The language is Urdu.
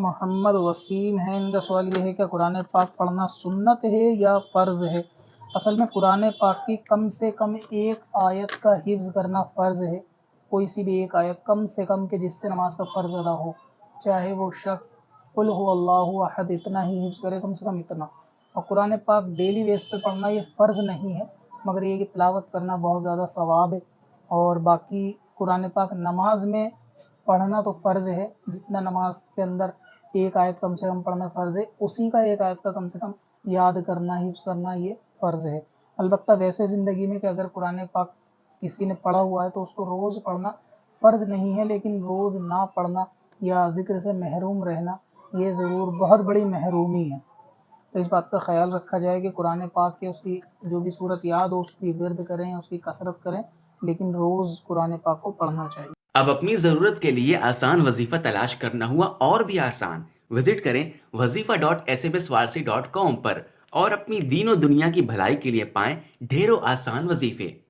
محمد وسیم ہیں، ان کا سوال یہ ہے کہ قرآن پاک پڑھنا سنت ہے یا فرض ہے؟ اصل میں قرآن پاک کی کم سے کم ایک آیت کا حفظ کرنا فرض ہے، کوئی سی بھی ایک آیت کم سے کم کہ جس سے نماز کا فرض ادا ہو، چاہے وہ شخص قل هو اللہ احد اتنا ہی حفظ کرے، کم سے کم اتنا۔ اور قرآن پاک ڈیلی بیس پہ پڑھنا یہ فرض نہیں ہے، مگر یہ کہ تلاوت کرنا بہت زیادہ ثواب ہے۔ اور باقی قرآن پاک نماز میں پڑھنا تو فرض ہے، جتنا نماز کے اندر ایک آیت کم سے کم پڑھنا فرض ہے، اسی کا ایک آیت کا کم سے کم یاد کرنا، حفظ کرنا یہ فرض ہے۔ البتہ ویسے زندگی میں کہ اگر قرآن پاک کسی نے پڑھا ہوا ہے تو اس کو روز پڑھنا فرض نہیں ہے، لیکن روز نہ پڑھنا یا ذکر سے محروم رہنا یہ ضرور بہت بڑی محرومی ہے۔ تو اس بات کا خیال رکھا جائے کہ قرآن پاک کے اس کی جو بھی صورت یاد ہو اس کی ورد کریں، اس کی کثرت کریں، لیکن روز قرآن پاک کو پڑھنا چاہیے۔ اب اپنی ضرورت کے لیے آسان وظیفہ تلاش کرنا ہوا اور بھی آسان۔ وزٹ کریں wazifa.sbswarsi.com پر اور اپنی دین و دنیا کی بھلائی کے لیے پائیں ڈھیروں آسان وظیفے۔